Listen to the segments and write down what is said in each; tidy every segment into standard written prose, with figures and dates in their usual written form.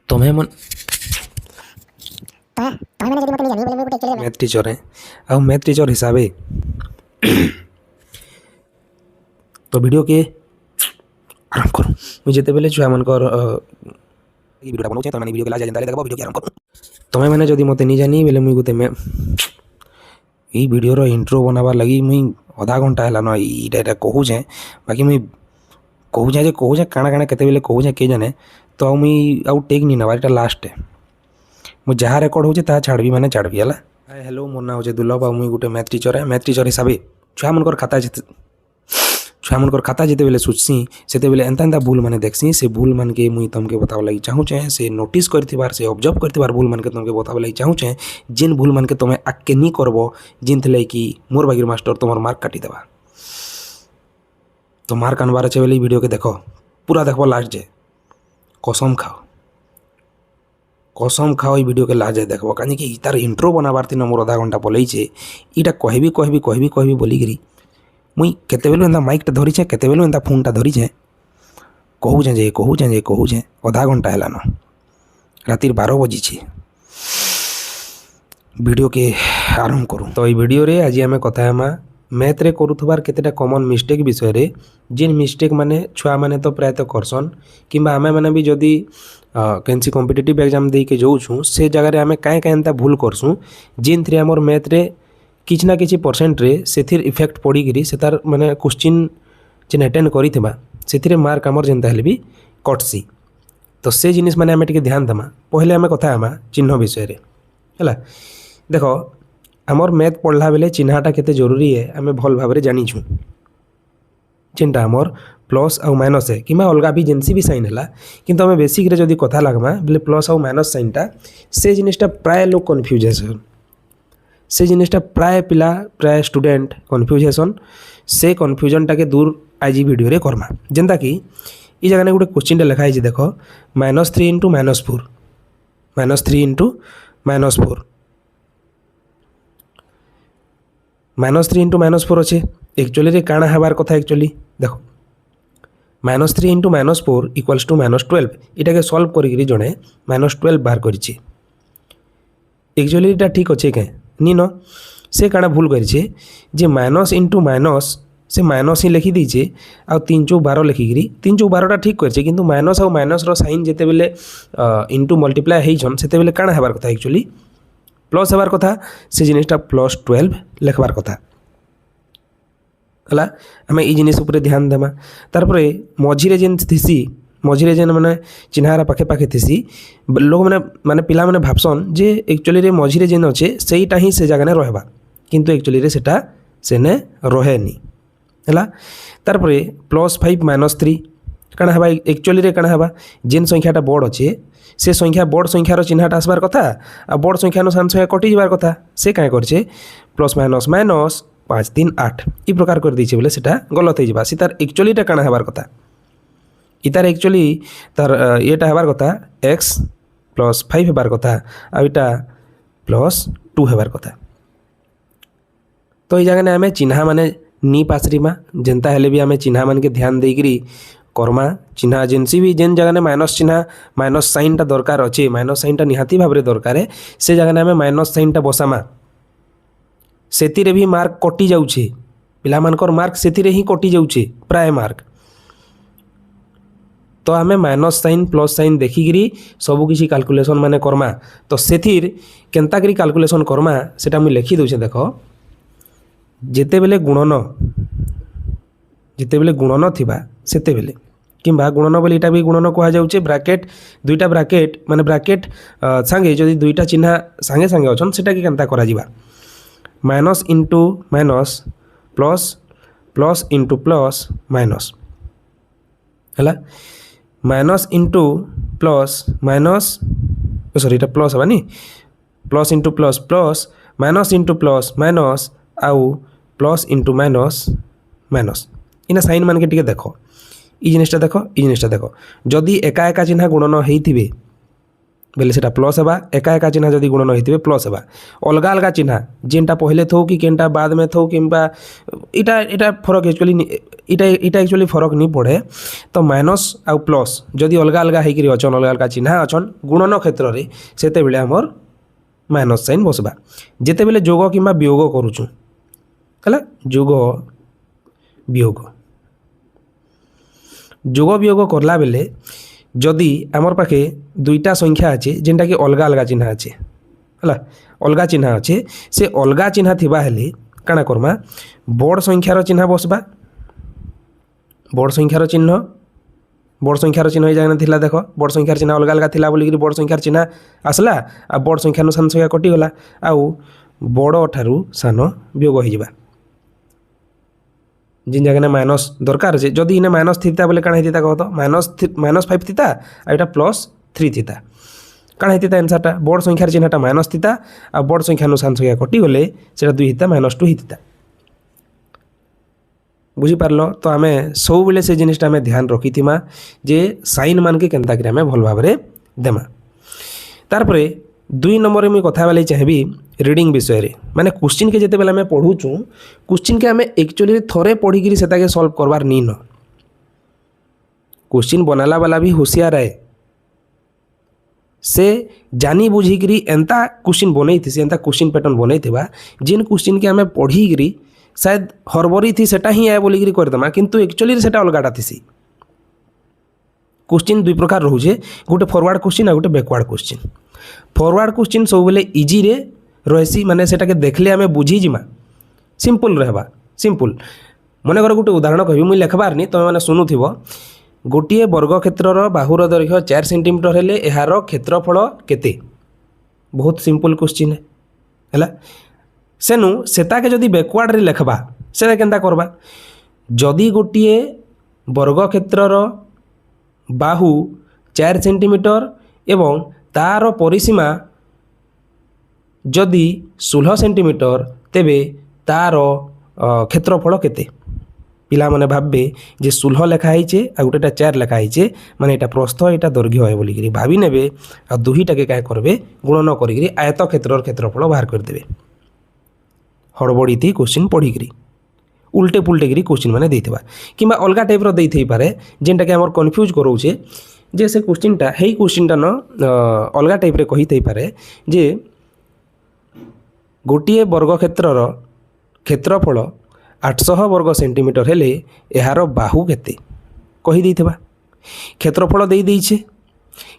तुम्हें मन मैंने जब मत नहीं जानी बोले मेरे को टेक मैथ टीचर है ଆଉ मैथ टीचर हिसाब से तो वीडियो के आराम करूँ मुझे जिते बेले छुआ मनकर वीडियो बनाऊँ तो मैंने वीडियो के लास्ट जेनता देखो वीडियो के आराम करूँ तुम्हें मैंने जदि मत नहीं जानी बेले मुझे गोटे ये वीडियो रो इंट्रो बनाबार लगी मुई आधा घंटा है ना ये कहूचे बाकी मुई कहूचे काଣା काଣା केते बेले कहूचे के जाने तो आउ मुई आउ टेक नहीं नबार लास्ट है मुझे जहाँ रेकर्ड होचे ता छाड़बी माने छाड़बी है। हाय हेलो मोर ना होचे दुर्लभ मुई गोटे मैथ टीचर हिसाब से छुआ मनकर खाता जिते बेले सुचसी सेते बेले एंता एंता भूल माने देखसी से भूल मान के मुई तमके बताव लगी चाहूचे से नोटिस करथिबार से ऑब्जर्व करथिबार भूल मान के तमके बताव लगी चाहूचे जिन भूल मान के तुम आके नहीं करबो जिन थले कि मोर बागिर मास्टर तुमर मार्क काटी देबा तो मार्क आनबार अच्छे बेले वीडियो के देखो पूरा देखो लास्ट जे कसम खाओ ये वीडियो के लास्ट जे देखो कहीं कि तार इंट्रो बनाबार दिन मोर आधा घंटा पलैचे इटा कहबी बोलिकी मुई केते बेलू एंता माइकटा धरीचे केते बेलू एंता फोनटा धरीचे कहूचे आधा घंटा है रातिर 12 बजी वीडियो के आरंभ करूँ तो ये वीडियो रे आज आम कथा मैथ रे करूथबार केतेटा कॉमन मिस्टेक विषय रे जिन मिस्टेक माने छुआ माने तो प्रायतः करसन किंबा आमे माने भी जदि कैंसी कॉम्पिटिटिव एग्जाम दे के जाऊँ से जगह आम कहीं एंता भूल करसूँ जिन थ्री आमर मैथ रे किछ ना किछि परसेंट रे सेथिर इफेक्ट पड़ीकरी से तार माने क्वेश्चन जेन अटेंड करिथिबा सेथिरे मार्क आमर जेनता हेले भी कटसी तो से जिनिस माने आमे टिके ध्यान देमा पहले आमे कथा आमा चिन्ह विषय रे हैला देखो आमर मैथ पढ़ला बेले चिन्हटा केते जरूरी है आमे भल भाबरे जानिछु जेनटा आमर प्लस आउ माइनस है कि अलग भी जेनसी भी साइन है किंतु आमे बेसिक रे जदी कथा लागमा बोले प्लस आउ माइनस साइनटा से जिनिसटा प्राय लोग कन्फ्यूज है से जिनिसटा प्राय पिला प्राय स्टूडेंट कन्फ्यूज हेसन से कन्फ्यूजनटा के दूर आज वीडियो रे करमा जेनता कि ई जगह गोटे क्वेश्चन लिखाई देखो -3 इंटू -4 -3 इंटू -4 -3 इंटू -4 अच्छे एक्चुअली रे काଣା हबार कथा एक्चुअली देखो -3 इंटू -4 इक्वल्स टू -12 इटा के सॉल्व करी जड़े -12 बाहर करिछि एक्चुअली इटा ठीक अच्छे क्या नी न से काଣା भूल करिछे जे माइनस इंटू माइनस से माइनस ही लिखी दीचे आ 3 चौ 12 लिखिकी 3 चौ 12टा ठीक करिछे किंतु माइनस आउ माइनस रो साइन जेते बेले इंटू मल्टीप्लाई हेइछन सेते बेले काଣା हेबार कथा एक्चुअली प्लस हेबार कथा से जिनिसटा +12 लिखबार कथा हला आमे ई जिनिस ऊपर ध्यान देमा तार परे मझिरे जेन थिसी मझिरे जेन माने चिन्हारा पाखे पाखे थिसी लोग माने पिला माने भाबसन जे एक्चुअली रे मझिरे जेन अच्छे सेईटा ही से जगह ने रहबा किंतु एक्चुअली रे सेटा सेने रहेनी हला तार परे +5 -3 काଣା हबा एक्चुअली रे काଣା हबा जेन संख्याटा बड़ अच्छे से संख्या बड़ संख्यार चिन्हटा आसबार कथा आ बड़ संख्या सान संख्या कटि जबार कथा से काँ करछे प्लस माइनस माइनस 5 3 8 ई प्रकार कर दीचे बोले सेटा गलत हो जाबा सी तार एक्चुअलीटा काଣା हबार कथा इतार एक्चुअली तार येटा हबार कथा x +5 हेबार कथा आ इटा +2 हेबार कथा तो ई जगह ने आमे चिन्हा माने नी पासरीमा जेनता हेले भी आमे चिन्हा मान के ध्यान देकरी कर्मा चिन्हा जेनसी भी जेन जगह ने माइनस चिन्हा माइनस साइनटा दरकार अच्छे माइनस साइनटा निहाती भाव में दरकार है से जगह ने आमे माइनस साइनटा बसामा सेतिरे भी मार्क कटि जाउछे पिला मानकर मार्क सेतिरे ही कटि जाउछे प्राय मार्क तो आमे माइनस साइन प्लस साइन देखिकी सबू किसी कैलकुलेशन माने कर्मा तो सेथिर केनता करी कैलकुलेशन कर्मा सेटा मुई लिखि दउछे देखो जेते बेले गुणन थिबा सेते बेले किंबा गुणन बोली इटा भी गुणन कहा जाउछे ब्रैकेट दुईटा ब्रैकेट माने ब्रैकेट संगे जदि दुईटा चिन्हा संगे संगे अछन सेटा कि केनता करा जिबा minus into minus plus plus into plus minus है minus into plus minus sorry इटा प्लस हबानी plus into plus plus minus into plus minus आउ प्लस इंटू माइनस माइनस इना साइन मान के टिके देखो ई जिनिसटा देखो जदि एका एका चिन्ह गुणन होइथिबे बेले सेटा प्लस हेबा एका एका चिन्ह जदि गुणन होइथिबे प्लस हेबा अलग अलग चिन्ह जेनटा पहले थो कि केनटा बाद में थो किंबा इटा फरक एक्चुअली इटा इटा एक्चुअली फरक नहीं पड़े तो माइनस आउ प्लस जदि अलग अलग होकर अचन अलग अलग चिन्ह अचन गुणन क्षेत्र में सेते बेले हमर माइनस साइन बसबा जेते बेले जोग किंबा वियोग करूचु हला जोग वियोग करला बेले जदि आमर पाखे दुईटा संख्या अच्छे जेनटा कि अलग अलग चिन्ह अच्छे हला अलग चिन्ह अच्छे से अलग चिन्ह थिबा हेले काଣା करमा बड़ संख्यार चिन्ह बसबा बड़ संख्यार चिन्ह हो जाना थिला देख बड़ संख्यार चिन्ह अलग अलग थिला बोलिकी बड़ संख्यार चिन्ह आसला आ बड़ संख्या सान संख्या कटिगला आउ बड़ ठारू सान वियोग हो जावा जिन जगह माइनस दरकार जे जदि इने माइनस थीता बोले काଣା हेतिता कह तो -5 थीता आ एटा +3 थीता काଣା हेतिता आंसरटा बड़ संख्यार चिन्हटा माइनस थीता आ बड़ संख्या सान संख्या कटि गले सेटा 2 हिता -2 हिता बुझी पारलो तो आमे सब बेले से जिनिसटा आमे ध्यान रखिथिमा जे साइन मान के केनता कि आमे भल भाबरे देमा तार परे 2 नंबर में कथा वाले चाहेबी रीडिंग विषय रे माने क्वेश्चन के जेते बेले आमे पढुचु क्वेश्चन के आमे एक्चुअली थोरे पढी गिरी सेता के सॉल्व करबार नी न क्वेश्चन बनाला वाला भी होशियार है से जानी बुझीकरी एंता क्वेश्चन बनई थी एंता क्वेश्चन पैटर्न बनई थिबा जिन क्वेश्चन के आमे पढ़ी गिरी शायद हरबरी थी सेटा ही आए बोलिकी करदेमा किंतु एक्चुअली सेटा अलगाटा थी क्वेश्चन दुई प्रकार रोचे गोटे फॉरवर्ड क्वेश्चन आ गोटे बैकवर्ड क्वेश्चन फॉरवर्ड क्वेश्चन सब बेले इजी रे रही माने सेटा के देखले आमे बुझी जिमा सिंपल रहबा सिंपल मन कर गोटे उदाहरण कहबी मुई लेखबार नी तुम मैंने शुणुथिबो गोटे वर्ग क्षेत्रर बाहुर दैर्घ्य 4 सेंटीमीटर हेले एहार क्षेत्रफल केते बहुत सिंपल क्वेश्चन है सेनु सेताके जदि बैकवर्ड रे लेखबा सेटा केनता करबा जदि गोटे वर्ग क्षेत्रर बाहु 4 सेंटीमीटर एवं तार परिसीमा जदि 16 सेंटीमीटर तेबे तार क्षेत्रफल केते पिला माने भाबे जे 16 लेखा होइचे आ गोटेटा 4 लेखा होइचे माने एटा प्रस्थ एटा दैर्घ्य है बोलिकी भाबी नेबे आ दुहीटाके काय करबे गुणन करिकरी आयत क्षेत्रर क्षेत्रफल बाहर कर देबे हड़बड़ी थी क्वेश्चन पढ़ी उल्टे पुल्टे गिरी क्वेश्चन माने देइथिबा किंबा अलगा टाइप रो देइथै पारे जेनटा के हमर कंफ्यूज करोचे जे से क्वेश्चनटा हेई क्वेश्चनटा न अलगा टाइप रे कहि थै पारे जे गोटिए वर्ग क्षेत्रर क्षेत्रफल 800 वर्ग सेंटीमीटर हेले एहार बाहु केते कहि देइथिबा क्षेत्रफल देइ दैछे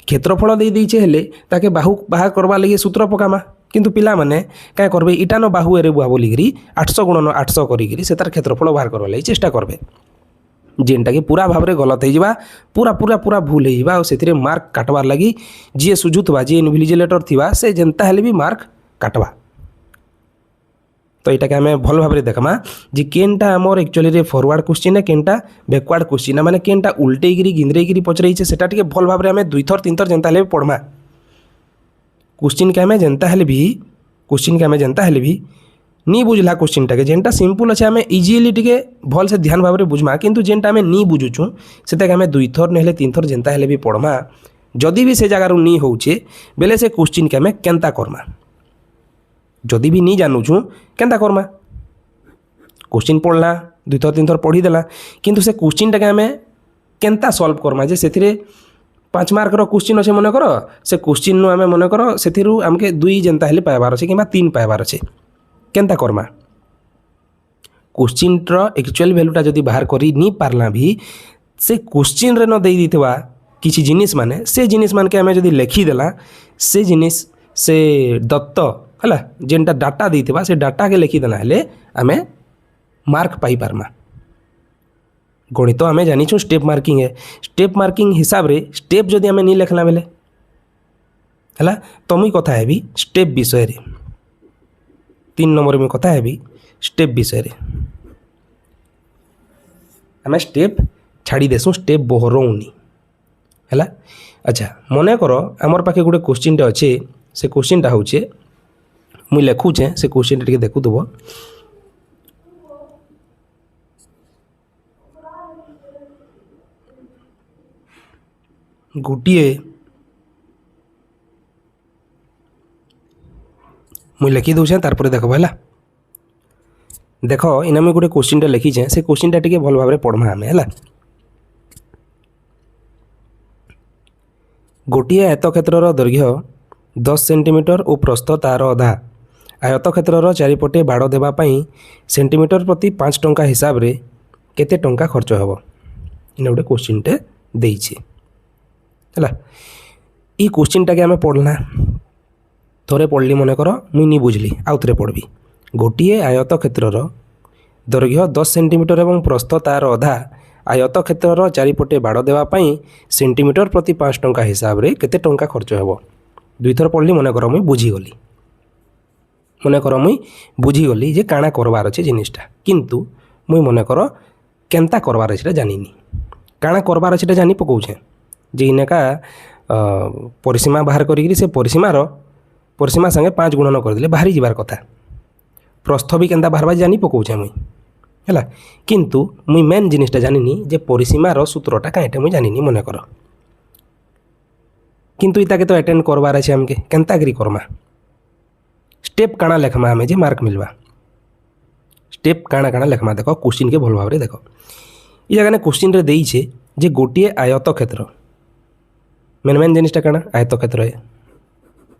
क्षेत्रफल देइ दैछे हेले ताके बाहु बाहर करबा लागि सूत्र पकामा किंतु पिला माने काय करबे इटा न बाहु एरे बुआ बोलिगिरी 800 गुणन 800 करिगिरी से तार क्षेत्रफल बाहर करबा लागि चेष्टा करबे जेनटा कि पूरा भाव में गलत हो पूरा पूरा पूरा भूल हो से मार्क काटवार लगी जी सुझुवा जी इनविजिलेटर थिबा से जेनता हेले भी मार्क काटवा तो यहाँ के आम भल भाव देखमा जे केनटा आमर एक्चुअली फॉरवर्ड क्वेश्चन है केनटा बैकवर्ड क्वेश्चन माने केनटा उल्टेगिरी गिंद्रेगिरी पचराइछे सेटा टिके भल भाव में आम 2 थर 3 थर जेनता हेले पढ़मा क्वेश्चन के आम जेनता हेले भी नी बुझला क्वेश्चन टाके जेनटा सिंपल अच्छे आम इजिली टिके भल से ध्यान भाव में बुझमा किंतु जेनटा आम नी बुझुचु से आम 2 थर नहले 3 थर जेनता हेले भी पढ़मा जदि भी से जगार नी होचे बेले से क्वेश्चन के आम केनता करमा जदि भी नी जानूचु केनता करमा क्वेश्चन पढ़ला 2 थर 3 थर पढ़ीदेला किंतु से क्वेश्चन टाके आम केनता सॉल्व करमा जे से 5 मार्क रो क्वेश्चन अच्छे मन कर से क्वेश्चन नु आम मन कर से आमके 2 जेनता हेले पाइबार अच्छे कि 3 पाइबार अच्छे केनता करमा क्वेश्चन एक्चुअल वैल्यूटा जदि बाहर करी नी पारला भी से क्वेश्चन रे न दे दीथिबा किछि जिनिस माने से जिनिस मान के आमे जदि लिखी देला से जिनिस से दत्त हला जेनटा डाटा देथिबा से डाटा के लिखी देला हेले आमे मार्क पाई पारमा गणित आमे जानी छु स्टेप मार्किंग है स्टेप मार्किंग हिसाब रे स्टेप जदि आमे नी लिखला बेले हला तो मुई कथा हेबी स्टेप विषय रे 3 नंबर में कथा है स्टेप विषय रे आम स्टेप छाड़ी देसु स्टेप बहरौनी है अच्छा मन कर आमर पाखे गोटे क्वेश्चन अच्छे से क्वेश्चनटा हूँ मुई लिखुचे से क्वेश्चन टे देखुव गोटे मुई लिखी दूचे तार पर देखो है देख इना मुझे गोटे क्वेश्चन लिखीचे से क्वेश्चन टी भल भाव पढ़मा आम है। गोटे आयतक्षेत्र दैर्घ्य 10 सेंटीमीटर और प्रस्थ तार अधा आयतक्षेत्र चारिपटे बाड़ देवाई सेंटीमीटर प्रति 5 टंका हिसाब रे केते टंका खर्च हे। इन गोटे क्वेश्चन टे देइछे है। ये क्वेश्चन टाके आम पढ़ना थोड़े पढ़ली मन कर मुई बुझली आउ थे पढ़ी। गोटे आयतक्षेत्र दैर्घ्य 10 सेंटीमीटर और प्रस्थ तार अधा आयतक्षेत्र चारिपटे बाड़ देवाई सेंटीमीटर प्रति 5 टंका हिसाब रे केते टंका खर्च हे। दुई थर पढ़ली मन कर मुई बुझीगली मन कर मुई बुझीगली जे काଣା करवार अच्छे जिनिसटा किंतु मुई मन कर केन्ता करवार अच्छे जानिनी काଣା करवार अच्छे जानी पकाऊे जे इनका परिसीमा बाहर करी से परिसीमा संगे 5 गुणन करदे बाहरी जीवार कथा प्रस्थ भी केन्ता बाहर जानी पकाऊे मुई है। किंतु मुई मेन जिनिसटा जानिनी जे परिसीमार सूत्रटा कहीं मुई जानिनी मन कर किंतु इताके तो अटेंड करवार अच्छे आमके केन्ता करी करमा स्टेप काଣା लेखमा आमे जे मार्क मिलवा स्टेप काଣା काଣା लेखमा देख क्वेश्चन के भल भाव देख ये जगह क्वेश्चन रे देइछे जे गोटे आयतक्षेत्र मेन जिनिसटा काଣା आयतक्षेत्र है।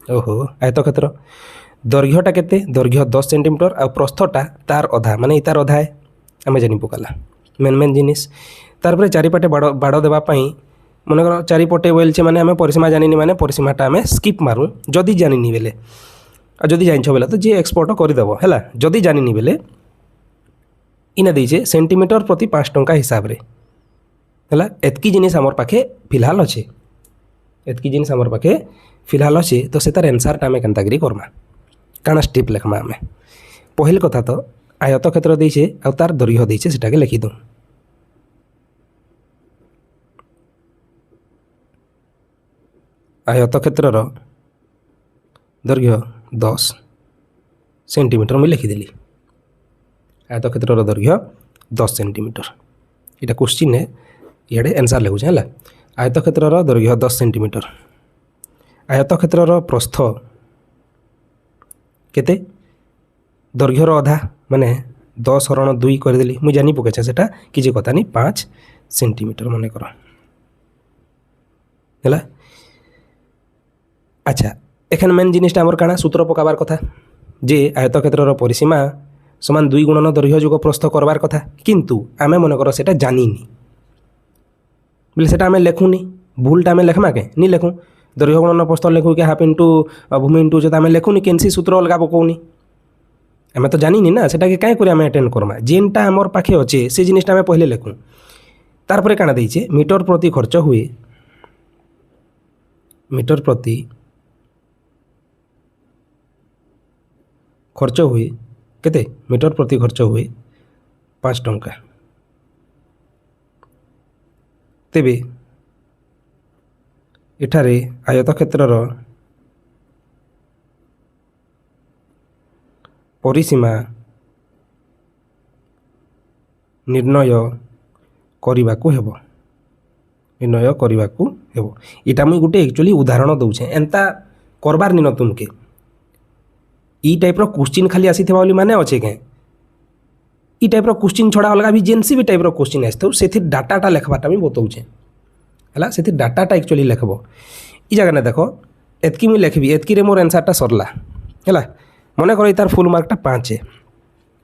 ओहो आयतक्षेत्र दैर्घ्यटा केते दैर्घ्य 10 सेंटीमीटर आ प्रस्थटा तार अधा माने तार अधा है आमे जानी पकाला मेन जिनिस तार चारिपटे बाड़ देवाई मनकर चारिपटे बोलचे माने आमे परिसीमा जानिनी माने परिसीमाटा आमे स्किप मारू जदि जानिनी बेले आ जदि जानिछ बेले तो जे एक्सपोर्ट करदेव है। जदि जानिनी बेले इना देइछे सेंटीमीटर प्रति 5 टंका हिसाब रे है। एतकी जिनिस आमर पाखे फिलहाल अच्छे एतकी जिनिस आमर पाखे फिलहाल अच्छे तो से तार एनसारटा आमे केन्ता करी करमा काଣା स्टेप लेखमा आमे पहिल कथा तो आयतक्षेत्र देइछे आ तार दैर्घ्य देइछे सेटाके लिखि दो। आयतक्षेत्रर दैर्घ्य 10 सेंटीमीटर मुझे लिखिदेली आयतक्षेत्रर दैर्घ्य 10 सेंटीमीटर यहाँ क्वेश्चन है इे आंसर लिखुचे है। आयतक्षेत्रर दैर्घ्य 10 सेंटीमीटर आयतक्षेत्रर प्रस्थ केते दैर्घ्यर अधा माने 10 हरण 2 करदेली मुझे जानी पकेछे सेटा किसी कथा नहीं 5 सेंटीमीटर मन कर है। अच्छा एखन मेन जिनिसटा आमर काଣା सूत्र पकाबार कथा जे आयतक्षेत्रर परिसीमा समान 2 गुणन दैर्घ्य जोग प्रस्थ करवार कथा किंतु आमे मन कर सेटा जानिनी बोले सेटा आमे लेखुनी भूलटा आमे लेखमा के नहीं लेखु दैर्घ्य गुणन प्रस्थ लेखु के हाफ इंटू भूमि इंटू जो आमे लेखुनी केनसी सूत्र अलगा पकाउनी आमे तो जानिनी ना सेटा के काई करे आमे अटेंड करमा जेनटा आमर पाखे अच्छे से जिनिसटा आमे पहले लेखु तार परे काଣା देइछे मीटर प्रति खर्च हुए मीटर प्रति खर्च हुए केते मीटर प्रति खर्च हुए 5 टंका तेबे एठारे आयतक्षेत्रर परिसीमा निर्णय करबाकू हेबो इटा मुई गोटे एक्चुअली उदाहरण दउछे एंता करबार निन तुमके ई टाइप रो क्वेश्चन खाली आसी थेबा बोली माने अच्छे के ई टाइप रो क्वेश्चन छड़ा अलगा भी जेनसी भी टाइप रो क्वेश्चन आसथौ सेथि डाटाटा लेखबाटा भी बताउछे हला सेथि डाटाटा एक्चुअली लेखबो ई जगह ने देखो एतकी मुई लेखबी एतकी रे मोर आंसरटा सरला हला मने कर तार फुल मार्कटा 5 है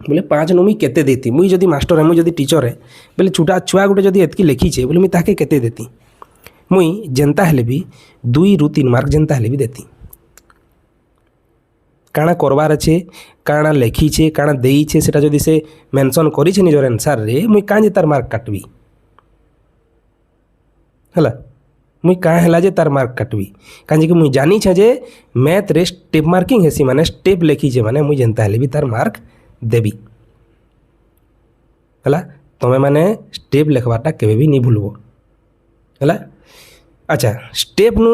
बोले 5 नु मुई केते देती मुई जदी मास्टर है मुई जदी टीचर है बोले छुटा छुआ गुटे जदी एतकी लिखीछे बोले मुई ताके केते देती मुई जेनता हेले भी 2 रु 3 मार्क जेनता हेले भी देती काଣା करवार अच्छे काଣା लिखीछे काଣା देइछे सेटा जदी से मेंशन करिछे निजर आंसर रे मुई कां जे तार मार्क काटबी हला मुई कां हला जे तार मार्क काटबी कां जे मुई जानी छे जे मैथ रे स्टेप मार्किंग हेसी माने स्टेप लिखीछे माने मुई जेनता हेले भी तार मार्क देबी हला तमे माने स्टेप लिखबाटा केबे भी नहीं भूलबो हला। अच्छा स्टेप नु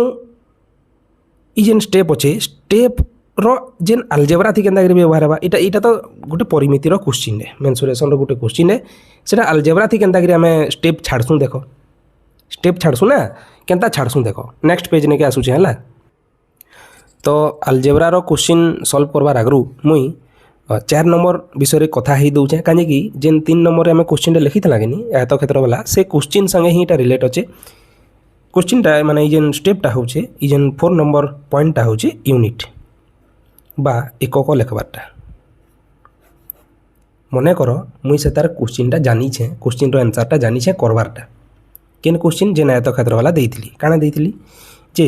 ई जेन स्टेप अच्छे स्टेप रो जेन अलजेब्रा थी केंदा व्यवहार हेबा इटा तो गोटे परिमिति रो क्वेश्चन है मेंसुरेशन रो गोटे क्वेश्चन है सेटा अलजेब्रा थी केंदा आमे स्टेप छाड़सु देखो स्टेप छाड़सु ना केंता छाड़सु देखो नेक्स्ट पेज ने के आसुचे हला। तो अलजेब्रा रो क्वेश्चन सॉल्व करबार आगरू मुई चार नंबर विषय कथा ही दौचे कहीं जेन 3 नंबर आम क्वेश्चन लिखी था कि आयत क्षेत्र वाला से क्वेश्चन संगे ही रिलेट अच्छे क्वेश्चनटा माने जेन स्टेपटा होचे जेन 4 नंबर पॉइंटटा होचे यूनिट बा एकक लेखबारटा मने कर मुई से तार क्वेश्चनटा जानीछे क्वेश्चन रो आंसरटा जानीछे करबारटा केन क्वेश्चन जेन आयत क्षेत्र वाला देइथिली काना देइथिली जे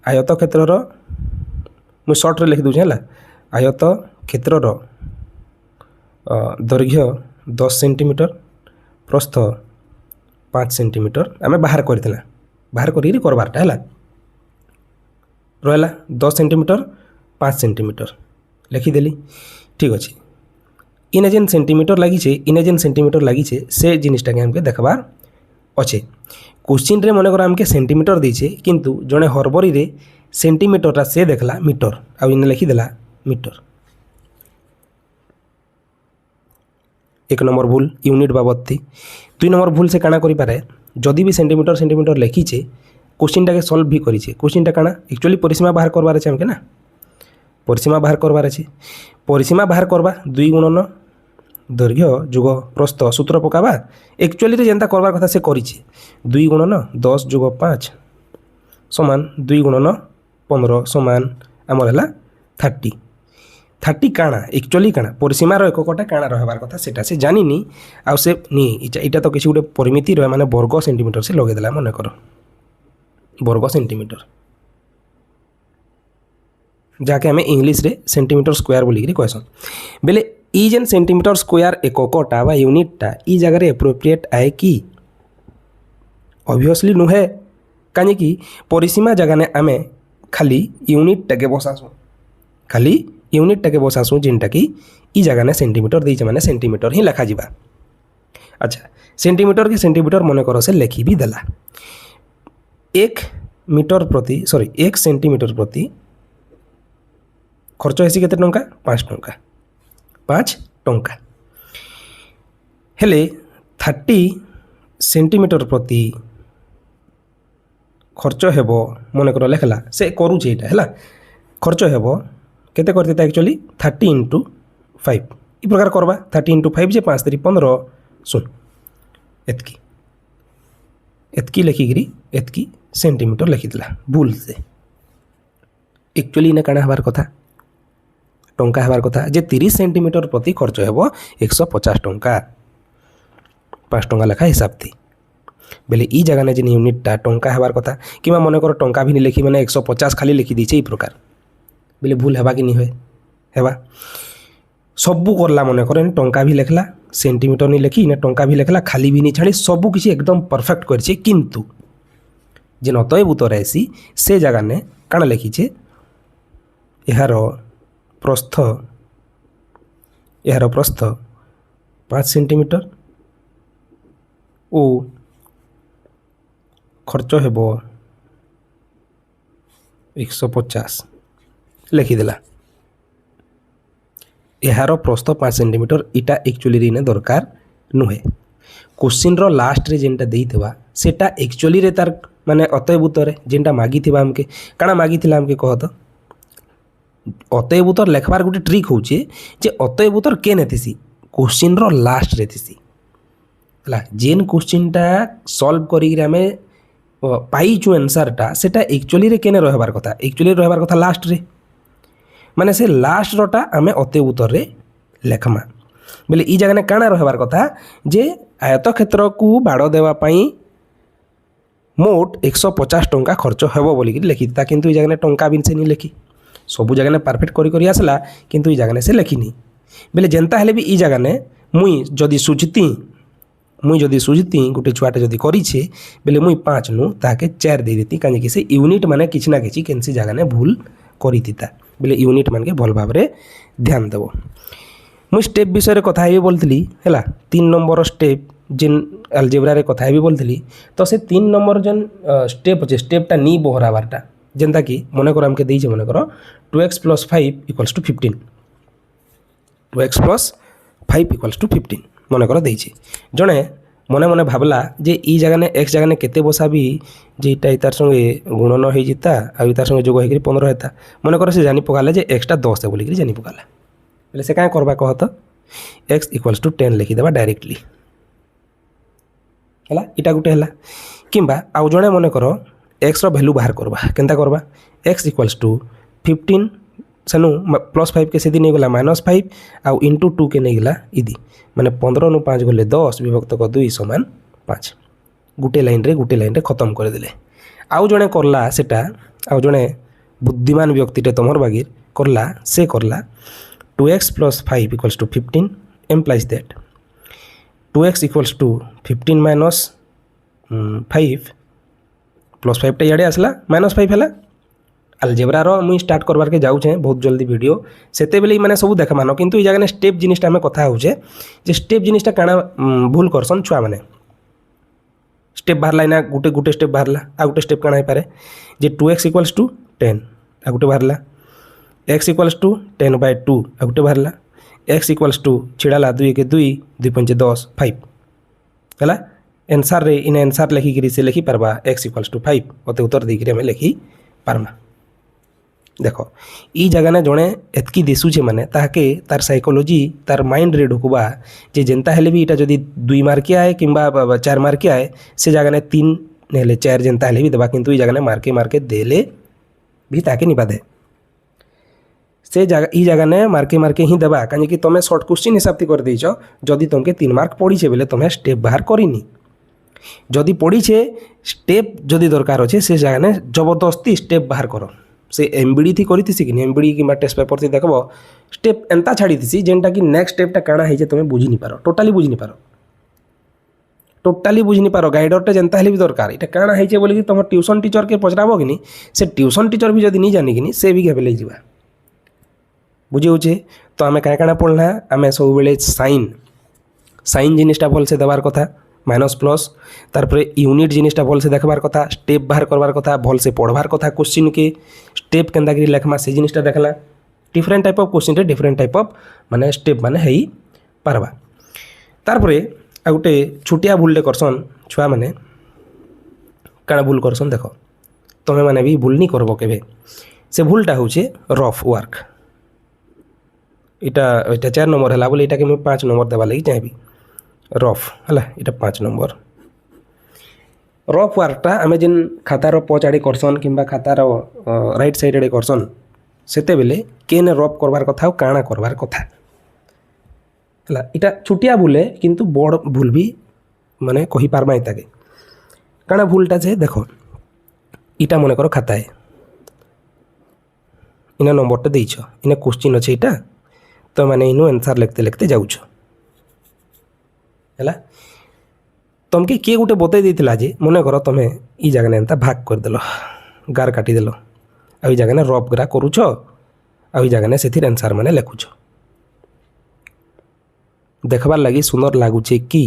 आयत क्षेत्र रो मुई शॉर्ट रे लिख दूचे हला आयत क्षेत्र रो दैर्घ्य 10 सेंटीमीटर प्रस्थ 5 सेंटीमीटर आमे बाहर करथिला बाहर करी करबारटा है रहा 10 सेंटीमीटर 5 सेंटीमीटर लिखिदेली ठीक अच्छे इने जेन सेंटीमीटर लगी इने जेन सेंटीमीटर लगी से जिनिसटा के हमके देखबार अच्छे क्वेश्चन रे मन कर आमके सेंटीमीटर देछे किंतु जड़े हरबरी रे सेंटीमीटरटा से देखला मीटर आ इने लिखिदेला मीटर 1 नंबर भूल यूनिट बाबद थी 2 नंबर भूल से काना करि पारे जदि भी सेंटीमीटर सेंटीमीटर लिखीचे क्वेश्चनटा के सॉल्व भी करिछे क्वेश्चनटा काना एक्चुअली परिसीमा बाहर करबार अछि हमके ना परिसीमा बाहर करबार अछि परिसीमा बाहर करबा 2 गुणन दैर्घ्य जुग प्रस्थ सूत्र पकाबा एक्चुअली रे जेंता करबार कथा से करिछे 2 गुणन 10 जुग 5 समान 2 गुणन 15 समान हमर हला 30 काଣା एक्चुअली काଣା परिसीमार एककटा काଣା रहबार कथा सेटा से जानिनी आ से नी इटा तो किसी गोटे परिमिति रहे माने वर्ग सेंटीमीटर से लगे देला मन कर वर्ग सेंटीमीटर जाके हमें इंग्लिश रे सेंटीमीटर स्क्वायर बोली कहसन बेले ई जेन सेंटीमीटर स्क्वायर एककटा बा यूनिटटा ई जगह रे एप्रोप्रिएट आए कि ऑब्वियसली नुहे काहे कि परिसीमा जगह ने आमे खाली यूनिट के बसासु खाली यूनिट के बसासु जिनटा कि ई जगह ने सेंटीमीटर देइछे माने सेंटीमीटर ही लिखा जिबा अच्छा सेंटीमीटर के सेंटीमीटर मन कर से लिखी भी देला 1 मीटर प्रति सॉरी 1 सेंटीमीटर प्रति खर्च हेसी केते टंका 5 टंका 5 टंका हेले 30 सेंटीमीटर प्रति खर्च हेबो मन कर लिखला से करूचे एटा हैला खर्च हेबो केते करते एक्चुअली 30 इंटू 5 ई प्रकार करबा 30 इंटू 5 जे 5 3 15 सुन एतकी लिखिकी एतकी सेंटीमीटर लिखिदेला भूल से एक्चुअली इना काଣା हबार कथा टंका हबार कथा जे 30 सेंटीमीटर प्रति खर्च हेबो 150 टंका 5 टंका लेखा हिसाब थी बेले ई जगह ने जे यूनिटटा टंका हबार कथा किमा मन कर टंका भी नहीं लिखी माने 150 खाली लिखी दीचे ई प्रकार बेले भूल हेबा कि नहीं होए हेबा सबू करला मन करें टंका भी लिखला सेंटीमीटर नहीं लिखी ने टंका भी लिखला खाली भी नहीं छाड़ी सबू किसी एकदम परफेक्ट करछे किंतु जेन अतएव उत्तर आसी से जगह ने काना लिखीचे यार प्रस्थ 5 सेंटीमीटर ओ खर्च हेबो 150 लिखिदेला यार प्रस्थ 5 सेंटीमीटर इटा एक्चुअली रे दरकार नुहे क्वेश्चन रो लास्ट रे जेनटा देइथबा सेटा एक्चुअली रे तार माने अतएव उत्तर जेनटा मागी थिबा हमके काना मागी थिला हमके कह तो अतएव उत्तर लेखबार गोटे ट्रिक होचे जे अतएव उत्तर के नेथिसी क्वेश्चन रो लास्ट रे थिसी हला जेन क्वेश्चनटा सॉल्व करी आमे पाइछु आंसरटा सेटा एक्चुअली रे केने रहबार कथा एक्चुअली रहबार कथा लास्ट रे माने से लास्ट रोटा आमे अतएव उत्तर रे लेखमा बेले ई जगह ने काना रहबार कथा जे आयत क्षेत्र को बाड़ देवा पई मोट 150 टंका खर्च हेबो बोली लिखी था किंतु ई जगह ने टंका भी से नहीं लिखी सबू जगह ने परफेक्ट करी आसला किंतु ई जगह ने से लिखिनी बेले जेंता हेले भी ई जगह ने मुई जदि सुझती गोटे छुआटे जदि करिछे बेले मुई 5 नु ताके 4 दे देती काहे कि से यूनिट माने किछ ना किछ केनसी जगह ने भूल करी दिता बेले यूनिट मान के भल भाव रे ध्यान देव मुई स्टेप विषय कथा ही बोलती है 3 नंबर स्टेप जेन अलजेब्रा रे कथा भी बोलती तो से 3 नंबर जेन स्टेप अच्छे स्टेपटा नी बहराबारटा जेनता कि मन कर आमके देइछे मन कर 2x + 5 = 15 2x + 5 = 15 मन कर देइछे जणे मने मने भावला जे ई जगह ने x जगह ने केते बसाबी जे इटा तार संगे गुणन हो जिता आ तार संगे जोग होकर 15 हेता मन कर से जानी पकाला जे x टा 10 है बोली जानी पकाला बोले से क्या करवा कह तो x इक्वल्स टू 10 लिखिदेवा डायरेक्टली है इटा गोटे है कि आउ जड़े मन कर x भैल्यू बाहर करवा केनता करवा x इक्वल्स टू 15 सेनु +5 के सीधी नहीं गला -5 आउ इंटू 2 के नहीं गला इदी माने 15 नु 5 गले 10 विभक्त को 2 समान 5 गोटे लाइन रे खत्म कर देले आउ जड़े करला सेटा आउ जड़े बुद्धिमान व्यक्तिटे तुमर बागिर करला से करला 2x + 5 equals to 15 employees that 2x equals to 15 minus 5 +5 टा इड़े आसला -5 है अलजेब्रार मुई स्टार्ट करवार के जाऊे बहुत जल्दी वीडियो सेते बेले मैंने सब देख मान किंतु जगह स्टेप जिनिसटा आम कथा होचे जे स्टेप जिनिसटा काना भूल करसन छुआ मैंने स्टेप बाहरला इना गोटे गोटे स्टेप बाहरला आ गोटे स्टेप काना पारे जे 2x इक्वल्स टू 10 आ गोटे बाहरला x इक्वल्स टू 10/2 आ गोटे बाहरला x इक्वल्स टू छिड़ाला 2 के 2 2 5 10 5 है एनसार रे इन एनसार लिखिकी से लिखि पार्बा x इक्वल्स टू 5 मत उत्तर देकर आम लिखि पार्मा देख ई जगह जड़े एतकी दिशुचे माने ताके तार साइकोलोजी तार माइंड रे ढुकवा जे जेनता हेले भी इटा जदि 2 मार्किया आए कि 4 मार्किया आए से जगह 3 नेले 4 जेनता हेले भी देबा किंतु ई जगह मार्के देले भी ताके नहीं बाधे से जगह ई जगह मार्के ही देबा कहीं कि तुम शॉर्ट क्वेश्चन हिसाब से कर देछ जदि तुमके 3 मार्क पड़ीछे बेले तुम्हें स्टेप बाहर करनी जदि पड़ीछे स्टेप जदि दरकार अच्छे से जगह जबरदस्ती स्टेप बाहर कर से एमबीडी थी करी कि एमबीडी कि टेस्ट पेपर थी देखब स्टेप एंता छाड़ी थी जेनटा कि नेक्स्ट स्टेपटा काଣା है तुम्हें बुझी नहीं पार टोटाली बुझी नहीं पार गाइडरटे जेनता हेले भी दरकार इटा काଣା है बोली तुम ट्यूशन टीचर के पचराब कि से ट्यूशन टीचर भी जब नहीं जानी कि से भी घेबले जावा बुझे होचे तो आम क्या पढ़ना आम सब बेले साइन जिनिसटा भल से देवार कथा -+ तारपरे यूनिट जिनिसटा भल से देखबार कथा स्टेप बाहर करबार कथा भल से पढ़वार कथा क्वेश्चन के स्टेप केनता करी लेखमा से जिनिसटा देखला डिफरेंट टाइप ऑफ क्वेश्चन रे डिफरेंट टाइप ऑफ माने स्टेप माने हेई पारबा तारपरे आ गोटे छुटिया भूलटे करसन छुआ माने काଣା भूल करसन देख तुमे माने भी भूल नहीं करबो केबे से भूलटा होचे रफ वर्क इटा 4 नंबर है बोले इटा के मैं 5 नंबर देवा लगी चाहिए रफ है इटा 5 नंबर रफ वर्कटा आम जेन खातार पच आड़े करसन कि खातार राइट साइड आड़े करसन सेते बेले केने रफ करवार कथा काଣା करवार कथा है इटा छुटिया भूले किंतु बड़ भूल भी माने कही पारमा इताके काଣା भूलटा जे देखो इटा मन कर खाता है इना नंबरटा देइछ इना क्वेश्चन अच्छे इटा तो मैंने इनू आंसर लिखते लिखते जाऊछ है तुमके किए गोटे बतई देता जे मन कर तुम्हें ई जगह एंता भाग करदेल गार काटिदेल आ जगह रफ ग्रा करुछ आ जगह से आंसर मैंने लिखुछ देखबार लगी सुंदर लगुचे कि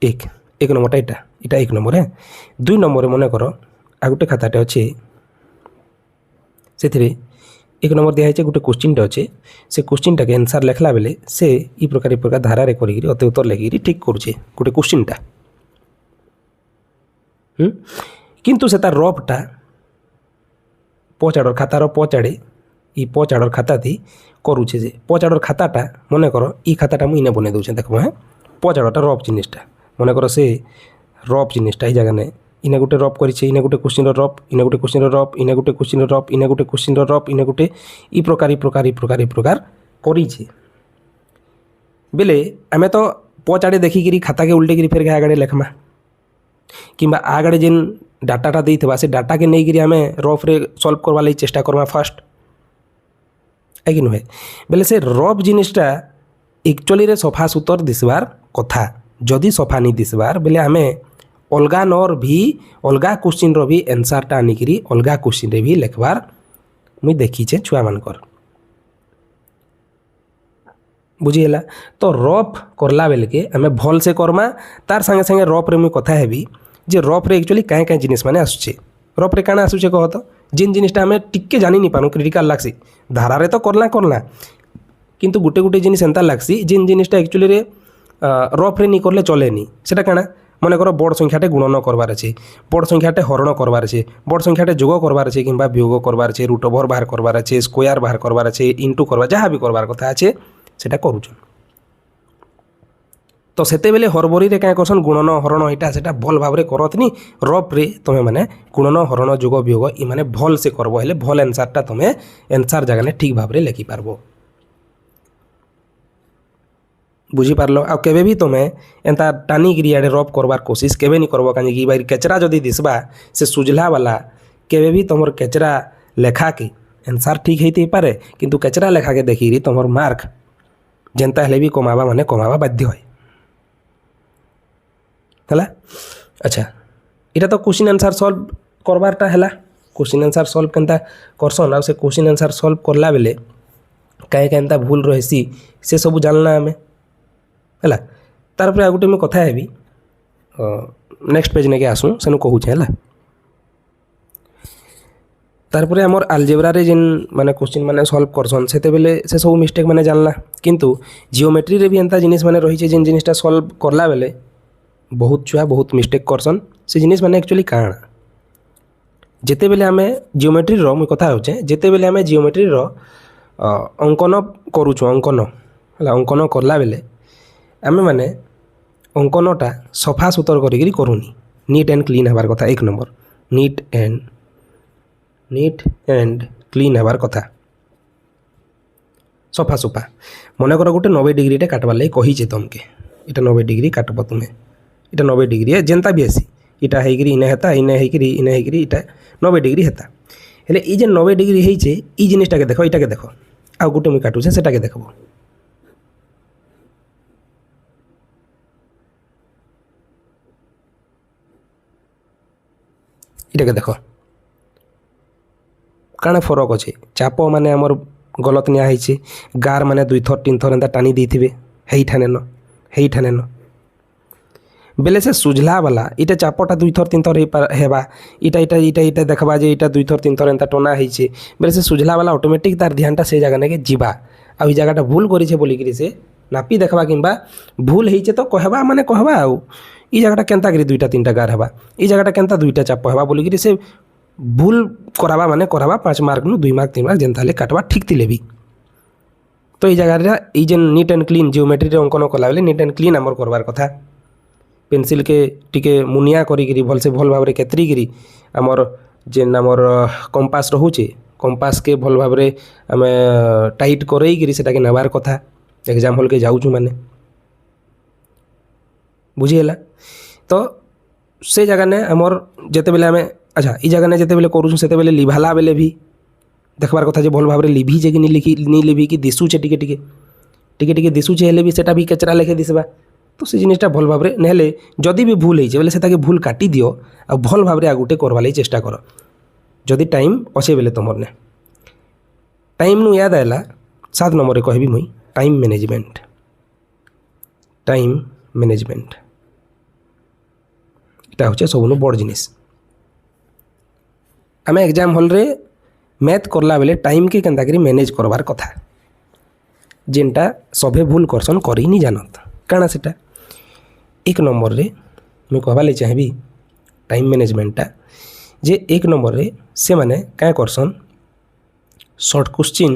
एक नंबरटा इटा 1 नंबर है 2 नंबर मन कर आ गोटे खाताटे अच्छे से 1 नंबर दिखाई गोटे क्वेश्चन अच्छे से क्वेश्चन टाके आंसर लिखला बेले से ई प्रकार धारा रे करी अति उत्तर लिखिकी ठीक करुचे गोटे क्वेश्चनटा किंतु से तार रफटा पचाड़र खातार पचाड़े ई पचाड़र खाता थी करुचे जे पचाड़र खाताटा मन कर ई खाताटा मुझे बन दूचे देखो हाँ पचाड़टा रफ जिनिसटा मन कर से रफ जिनिसटा जगह ने इना गोटे रफ करिछे इना गोटे क्वेश्चन रफ इना गोटे क्वेश्चन रफ इना गोटे क्वेश्चन रफ इना गोटे क्वेश्चन रफ इना गोटे ई प्रकार करिछे बेले आमे तो पचाड़े देखिकी खाता के उल्टे फिर आगड़े लेखमा कि आगड़े जेन डाटाटा देइथबा से डाटा के नहीं आमे रफ रे सॉल्व करवा लई चेष्टा करमा फर्स्ट है कि नुहे बेले से रफ जिनिसटा एक्चुअली रे सफा सुतर दिसबार कथा जदि सफा नहीं दिसबार बेले आमे अलगा नर भी अलगा क्वेश्चन रो भी आंसरटा आनिकी अलगा क्वेश्चन रे भी लिखबार मुई देखीचे छुआ मानकर बुझीगला तो रफ करला बेल के आम भल से करमा तार संगे संगे रफ रे मुई कथा हेबी जे रफ रे एक्चुअली काँ काँ जिनिस माने आसुचे रफ रे काଣା आसुचे कह तो जिन जिनिसटा आम टिके जानी नहीं पानु क्रिटिकल लागसी धारा रे तो करला किंतु गोटे गोटे जिनिस एंता लागसी जिन जिनिसटा एक्चुअली रे रफ रे नहीं करले चलेनी सेटा काଣା মনে কর বড় সংখ্যাটে গুণন করবার আছে, বড় সংখ্যাটে হরণ করবার আছে, বড় সংখ্যাটে যোগ করবার আছে কিংবা বিয়োগ করবার আছে, রুট ওভর বাহার করবার আছে, স্কোয়ার বাহার করবার আছে, ইন্টু করবার যাহা বি করবার কথা আছে সেটা করুছন। তো সেতেবেলে হরবরিরে কাঁ করসন গুণন হরণ এটা সেটা ভল ভাবে করতনি, রফ্রে তুমি মানে গুণন হরণ যোগ বিয়োগ ই মানে ভল সে করব হলে ভল আনসারটা তুমি আনসার জায়গায় ঠিক ভাবে লেখিপারব। বুঝিপারল? আর কেবে বি তুমি এন্তা টানিকি ইড়ে রফ করবার কোশিশ কেবে নি করব, কাজে বাইর কেচরা যদি দিসবা সে সুজলা বালা কেবে বি তোমার কেচরা লেখাকে আনসার ঠিক হইতে পারে, কিন্তু কেচরা লেখাকে দেখিকি তোমার মার্ক যেনতা হলে বি কমাবা মানে কমাবা বাধ্য হয়। ହେଲା। ଆଚ୍ଛା, ଏଇଟା ତ କ୍ୱେଶ୍ଚିନ୍ ଆନ୍ସର୍ ସଲ୍ଭ କରବାରଟା ହେଲା। କ୍ୱେଶ୍ଚିନ୍ ଆନ୍ସର୍ ସଲ୍ଭ କେନ୍ତା କରସନ୍, ଆଉ ସେ କ୍ୱେଶ୍ଚିନ୍ ଆନ୍ସର୍ ସଲ୍ଭ କରଲା ବେଲେ କାଏଁ କେନ୍ତା ଭୁଲ ରହିସି ସେ ସବୁ ଜାଣିଲା ଆମେ ହେଲା। ତାରପରେ ଆଉ ଗୋଟେ ମୁଁ କଥା ହେବି, ନେକ୍ସଟ ପେଜ୍ ନେଇକି ଆସୁଁ ସେନୁ କହୁଛେ ହେଲା। ତାରପରେ ଆମର ଆଲଜେବ୍ରାରେ ଯେନ୍ ମାନେ କ୍ୱେଶ୍ଚିନ୍ ମାନେ ସଲ୍ଭ କରସନ୍ ସେତେବେଲେ ସେ ସବୁ ମିଷ୍ଟେକ୍ ମାନେ ଜାଣିଲା, କିନ୍ତୁ ଜିଓମେଟ୍ରିରେ ବି ଏନ୍ତା ଜିନିଷ ମାନେ ରହିଛେ ଯେନ୍ ଜିନିଷଟା ସଲ୍ଭ କରଲା ବେଲେ बहुत छुआ बहुत मिस्टेक करसन। से जिनिस मैंने एक्चुअली काण जितेबेले आम जिओमेट्री मुझे कथा होचे जितेबेले आम जिओमेट्री अंकन करुचु अंकन है अंकन करला बेले आम मैंने अंकनटा सफा सुतर करूनी, नीट एंड क्लीन हबार कथा। एक नंबर नीट एंड क्लीन हबार कथा, सफा सुफा। मन कर गोटे 90 डिग्री काटबार लगे कहीचे तुमके इटा 90 डिग्री काटब तुम्हें, इटा 90 डिग्री है जेनता भी आसी इटा होगी इने हेता इने होगी इटा 90 डिग्री हेता। हेले ई जे 90 डिग्री होइछे ई जिनिसटा के देखो, इटा के देखो आ गोटे मुई काटुछे सेटा के देखबो। इटा के देखो काना फरक अच्छे, चाप माने हमर गलत निया होइछे, गार माने 2 थर 3 थर एंता टानी देथिबे हेइठाने न बेले से सुझला वाला इटा चापटा 2 थर 3 थर हेबा, इटा इटा इटा इटा देखबा जे इटा 2 थर 3 थर एंता टना होइछे बेले से सुझला वाला ऑटोमेटिक तार ध्यानटा से जगह ने जीवा आ ई जगहटा भूल करिछे बोली करी से नापी देखबा किंबा भूल होइछे तो कहबा माने कहबा आ ई जगहटा केनता करी 2टा 3टा गार हेबा, ई जगहटा केनता 2टा चाप हेबा बोली करी से भूल कराबा माने कराबा 5 मार्क नु 2 मार्क 3 मार्क जेनता ले काटबा ठीक थिले भी। तो ई जगह ई जेन नीट एंड क्लीन जिओमेट्री रे अंकन कला बेले नीट एंड क्लीन हमर करबार कथा। पेनसिल के टिके मुनिया करी भल से भल भाव केतरी आमर जेन आमर कंपास रोचे कंपास के भल भाव आम टाइट करई से नेबार कथा एग्जाम हल के जाऊँ माने बुझीगला। तो से जगह ने आमर जिते बेले आम अच्छा ई जगह ने जिते बेले करूँ से बेले लिभाला बेले भी देखबार कथा जे भल भाव लिभि जे कि नहीं लिभि कि दिशुचे टिके दिशुचे हेले भी सेटा भी केचरा लेखे दिसबा। तो से जिनिसटा भल भाव नेले जदि भी भूल होइछे बेले सेटाके भूल काटी दियो आ भल भाव आगुटे करवा लगी चेष्टा कर जदि टाइम अच्छे बेले तुमर ने टाइम नु याद आएला 7 नंबर कहबी मुई टाइम मैनेजमेंट इटा होचे सबनु बड़ जिनिस। आम एग्जाम हॉल रे मैथ करला बेले टाइम के केनता करी मैनेज करवार कथा जेनटा सभे भूल करसन करी नहीं जानत काना सेटा। एक नंबर रे मैं कहबा ले चाहबी टाइम मैनेजमेंटटा जे एक नंबर रे से माने क्या करसन शॉर्ट क्वेश्चन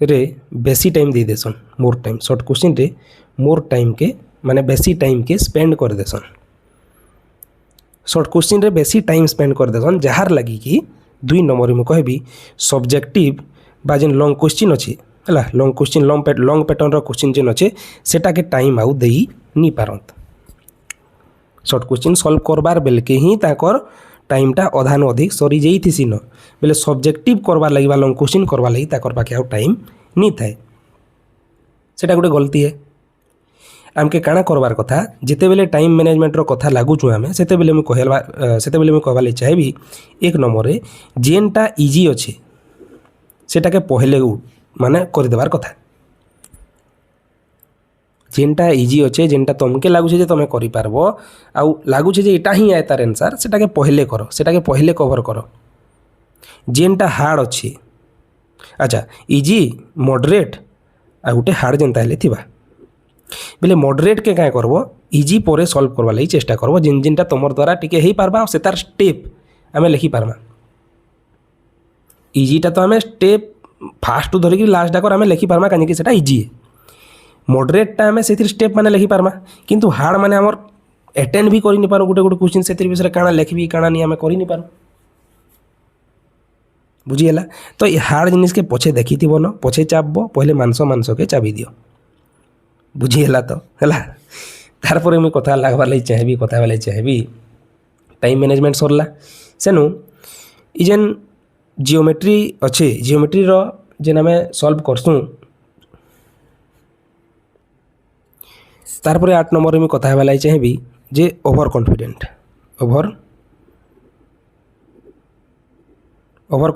रे बेसी टाइम दे देसन मोर टाइम शॉर्ट क्वेश्चन रे मोर टाइम के माने बेसी टाइम के स्पेंड कर देसन शॉर्ट क्वेश्चन रे बेसी टाइम स्पेंड कर देसन जहार लगी कि 2 नंबर में कहबी सब्जेक्टिव बा जेन लॉन्ग क्वेश्चन अच्छे है लॉन्ग क्वेश्चन लॉन्ग पैटर्न रो क्वेश्चन जेन अच्छे सेटा के टाइम आउ देई नी पारत। शॉर्ट क्वेश्चन सॉल्व करबार बेल के ही ताकर टाइमटा अधानु अधिक सरी जाइथिसी न बेले सब्जेक्टिव करबार लगी बा लॉन्ग क्वेश्चन करबार लगी ताकर पाखे आउ टाइम नी थाए सेटा गोटे गलती है। आमके काଣା करबार कथा जिते बेले टाइम मैनेजमेंट रो कथा लागुछु आमे सेते बेले मैं कहबा ले चाहेबी एक नंबर रे जेनटा इजी अच्छे सेटा के पहले माने कर देबार कथा जेनटा इजी अच्छे जेनटा तुमके लागुछे जे तुम करि पारबो आउ लागुछे जे एटा ही आए तार आंसर सेटा के पहले करो सेटा के पहले कवर करो। जेनटा हार्ड अच्छे अच्छा इजी मॉडरेट आ गोटे हार्ड जेनता हेले थिबा बेले मॉडरेट के क्या करबो इजी पर सॉल्व करवा लगी चेष्टा करबो जिन जिनटा तुम द्वारा टिके ही पारबा से तार स्टेप आम लिखि पारमा इजीटा तो आम स्टेप फास्ट टू धरिक लास्ट डाकर आम लिखि पारमा कहीं सेटा इजी मॉडरेटटा आम से स्टेप माने लिखि पारमा किंतु हार्ड माने आमर अटेंड भी करि नि पारो गोटे गोटे क्वेश्चन से विषय काଣା लिखबी काଣା नहीं आम करि नि पारो बुझीगला तो ये हार्ड जिनिस के पछे देखी थी न पछे चापब पहले मांस मांस के चाबी दियो बुझीगला तो है तार पर मुझे कथा लगवार लगी चाहबी कथा वाले चाहबी टाइम मैनेजमेंट सरला सेनु ई जेन जियोमेट्री अच्छे जियोमेट्री रो जेन आम सॉल्व करसुँ तार पर 8 नंबर में कथा वाला चाहबी जे ओवर कॉन्फिडेंट ओवर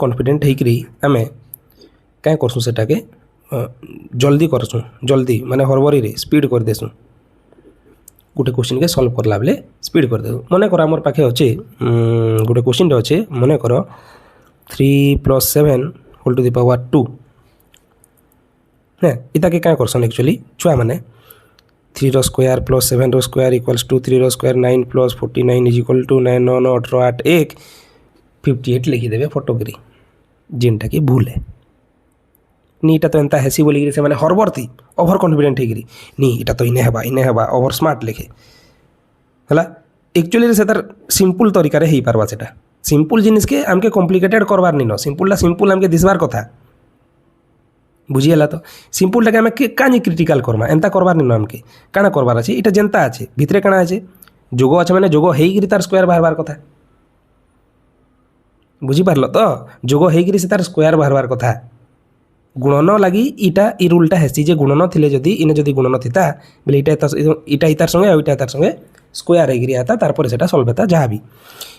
कॉन्फिडेंट होकरी आम क्या करसुँ सेटा के जल्दी करसुँ जल्दी माने हरबरी रे स्पीड कर देसुँ गोटे क्वेश्चन के सॉल्व करला बेले स्पीड कर देसुँ मन कर आमर पाखे अच्छे गोटे क्वेश्चन अच्छे मन कर 3 + 7 होल टू द पावर 2 है इता के क्या करसन एक्चुअली छुआ माने 3 whole square + 7 whole square equals to 3 whole square 9 + 49 is equal to 9 9 18 8 1 58 लिखिदेवे फटोकरी जेनटा कि भूल है नी इटा तो एंता हेसी बोली से माने हरबर थी ओवर कॉन्फिडेंट होगी नी इटा तो इने हेबा ओवर स्मार्ट लिखे हला एक्चुअली से तार सिंपल तरीका रे ही पारबा सेटा सिंपल जिनिस के आमके कॉम्प्लिकेटेड करबार नी न सिंपलटा सिंपल आमके दिसबार कथा बुझीगला तो सिंपलटा के आम कानी क्रिटिकल करमा एंता करबार नी न आमके काना करबार अछि इटा जेंता अछि भितरे काना अछि जोग अछि माने जोग हेइगिरी तार स्क्वायर बाहरबार कथा बुझीपारल तो जोग हेइगिरी से तार स्क्वायर बाहरबार कथा गुणन लगी इटा ई रूलटा हेसी जे गुणन थिले जदि इने जदि गुणन थिता बेले इटा इतार संगे आ इटा तार संगे स्क्वायर हेगिरी आता तार पर सेटा सॉल्व हेता जहाँ भी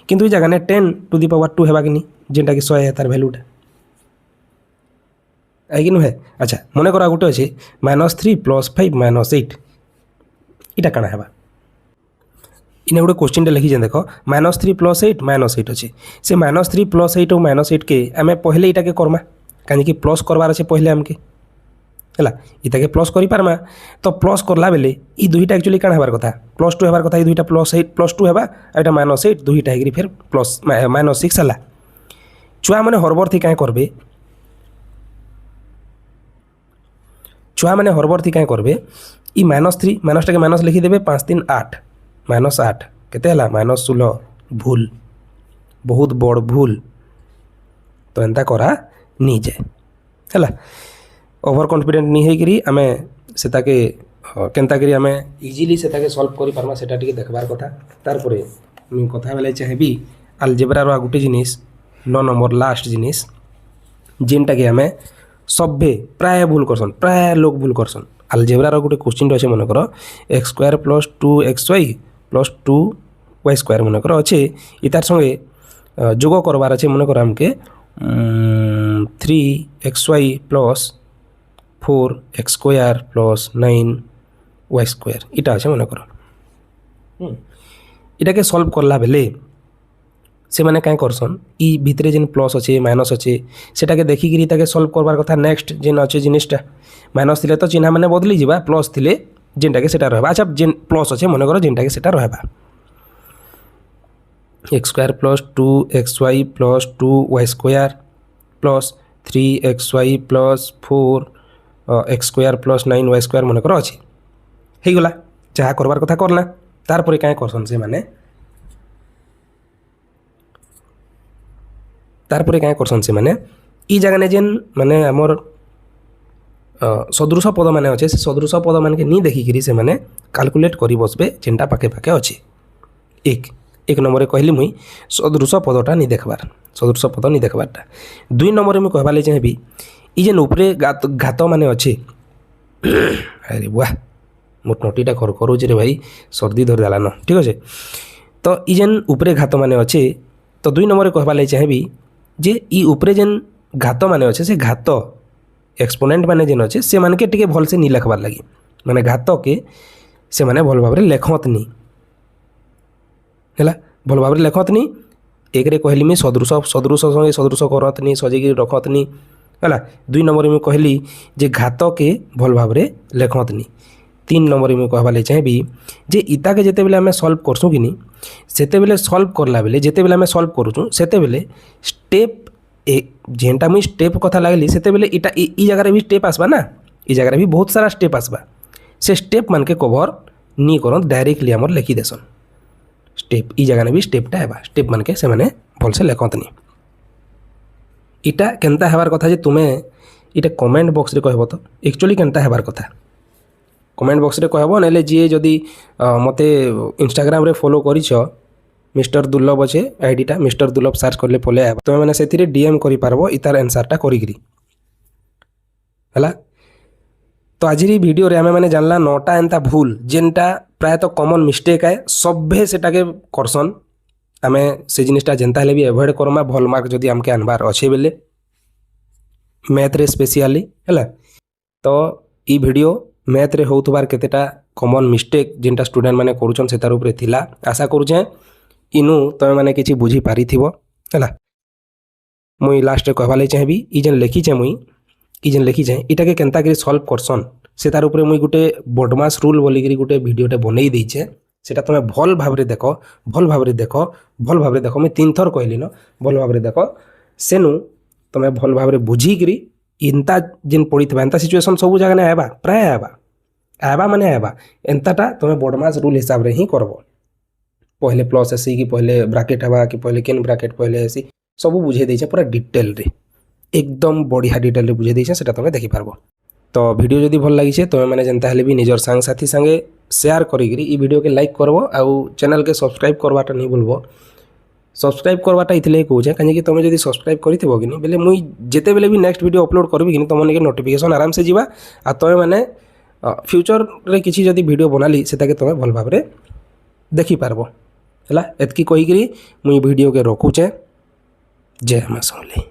किंतु ई जगह ने 10 टू द पावर 2 हेबा कि नी जेनटा कि 100 है तार वैल्यूटा आई कि नुहे अच्छा मन करा गोटे अच्छे -3 + 5 - 8 इटा काना हेबा इने गोटे क्वेश्चन लिखी जे देख -3 + 8 - 8 अच्छे से -3 + 8 और -8 के आम पहले इटा के करमा कहीं प्लस करवार अच्छे पहले आमके है इटा के प्लस कर पारमा तो प्लस करला बेले ई दुईटा एक्चुअली काना हेबार कथा +2 हेबार कथा ई दुईटा +8 +2 हेबा एटा -8 दुईटा हेगिरी फिर प्लस -6 हला छुआ माने हरबर थी क्या करबे छुआ मैंने हरबर थी क्या करबे ई -3 माइनसटा के माइनस लिखिदेवे 5 3 8 -8 केते हला -16 भूल बहुत बड़ भूल तो एंता करा नी जाए है ओवर कॉन्फिडेंट नहीं होकरी आम से केन्ता करी आम इजिली से सॉल्व कर पार्मा सेटा टिके देखबार कथा तार परे मुझे कथा बेले चाहबी अलजेब्रा रो गोटे जिनिस 9 नंबर लास्ट जिनिस जेनटा कि आम सभे प्राय भूल करसन प्राय लोग भूल करसन अलजेब्रा रो गोटे क्वेश्चन अच्छे मन कर x² + 2xy + 2y² मन कर अच्छे इतार संगे जोग करबार अच्छे मन कर आमके 3xy + 4x² + 9y² इटा अच्छे मन कर इटा के सॉल्व करला बेले से माने क्या करसन ई भितरे जेन प्लस अच्छे माइनस अच्छे सेटा के देखिकी ताके सॉल्व करबार कथा नेक्स्ट जेन अच्छे जिनिसटा माइनस थिले तो चिन्हा माने बदली जावा प्लस थिले जेनटा के सेटा रहबा अच्छा जेन प्लस अच्छे मन कर जेनटा के सेटा रहबा x² + 2xy + 2y² + 3xy + 4x² + 9y² मन कर अच्छे हो गला जहाँ करबार कथा करना तार पर क्या करसन से माने तार पर क्या करसन से माने ई जगह ने जेन माने आमर सदृश पद माने अच्छे से सदृश पद मान के नहीं देखिकी से माने कैलकुलेट करी बसबे जेनटा पाखे पाखे अच्छे एक नंबर कहली मुई सदृश पदटा नहीं देखबार सदृश पद नहीं देखबारटा 2 नंबर में कहबाले चाहबी ई जेन उपरे घात माने अच्छे अरे वाह मोर नटीटा करुचे रे भाई सर्दी धर देला न ठीक अच्छे तो ई जेन उपरे घात माने अच्छे तो 2 नंबर कहबाले चाहबी जे ई उपरे जेन घात माने अच्छे से घात एक्सपोनेंट माने जेन अच्छे से मान के टिके भल से नहीं लिखबार लगी माने घात के से माने भल भाव लेखत नहीं है भल भाव लेखतनी एक कहली मुझे सदृश सदृश संगे सदृश करतनी सजेक रखतनी है 2 नंबर में कहली जे घात के भल भाव लेखतनी तीन नंबर मुझे कहवा लगे चाहेबी जे इता के जिते बेले आम सल्व करसुँ कि नहीं सेते बेले सल्व करला बेले जिते बेले आम सल्व करूँ सेते बेले स्टेप जेनटा मुझे स्टेप कथा लगली सेते बेले इटा ई जगह भी स्टेप आसबा ना ई जगह भी बहुत सारा स्टेप आसबा से स्टेप मान के कवर नी करन डायरेक्टली आमर लिखी देसन स्टेप ई जगह भी स्टेपटा हेबा स्टेप मान के से माने भलसे लेखतनी इटा केनता हेबार कथा जे तुमे इटा कमेंट बॉक्स रे कहबो तो एक्चुअली केनता हेबार कथा कमेंट बॉक्स रे कहबो नेले जी जदी मते इंस्टाग्राम रे फॉलो करिछ मिस्टर दुर्लभ अच्छे आईडीटा मिस्टर दुर्लभ सर्च करले पले आबा तुम मैंने से डीएम करि पारबो इतार आंसरटा करिगिरी हला तो आज वीडियो रे आमे माने जानला 9टा एंता भूल जेनटा प्राय तो कॉमन मिस्टेक है सभे सेटाके करसन आमे से जिनिसटा जेनता हेले भी अवॉइड करमा भल मार्क जदी हमके आनबार अच्छे बेले मैथ रे स्पेशली हला तो ई वीडियो मैथ रे होतबार केतेटा कॉमन मिस्टेक जेनटा स्टूडेंट माने करूछन सेतार ऊपर थिला आशा करूछे इनु तुम मैंने किसी बुझी पारि है मुई लास्ट कहवा लगे चाहेबी ई जेन लिखीचे मुई ई जेन लिखीचे इटा के केनता करी सॉल्व करसन से तार ऊपर मुई गोटे बडमास रूल बोलिकी गोटे वीडियोटे बनई देइछे सेटा तुम भल भाव देख भल भाव देख भल भाव देख मुई 3 थर कहली न भल भाव देख सेनु तुम भल भाव बुझीकी इंता जेन पड़ी एंता सिचुएसन सब जगह ने आएबा प्राय आएबा माने आएबा एंताटा तुम बडमास रूल हिसाब रे ही करबो पहले प्लस आसी कि पहले ब्राकेट हवा कि पहले केन ब्राकेट पहले आसी सब बुझे देछे पूरा डिटेल रे एकदम बढ़िया डिटेल रे बुझे देछे सेटा तुम देखि पारबो तो वीडियो जदी भल लागिछे तुम माने जनता हेले भी निजर संग साथी संगे शेयर करिगिरी ई वीडियो के लाइक करबो आउ चैनल के सब्सक्राइब करवाटा नहीं भूलबो सब्सक्राइब करवाटा इतले कहूछे काहे कि तुम जदी सब्सक्राइब करिथिबो कि नहीं बेले मुई जेते बेले भी नेक्स्ट वीडियो अपलोड करबी कि तुम के नोटिफिकेशन आराम से जीवा आ तुम माने फ्यूचर रे किछि जदी वीडियो बनाली सेटा के तुम भल भाव रे देखि पारबो है एतकी कहीकि मुई वीडियो के रखुचे जय मां समलेई।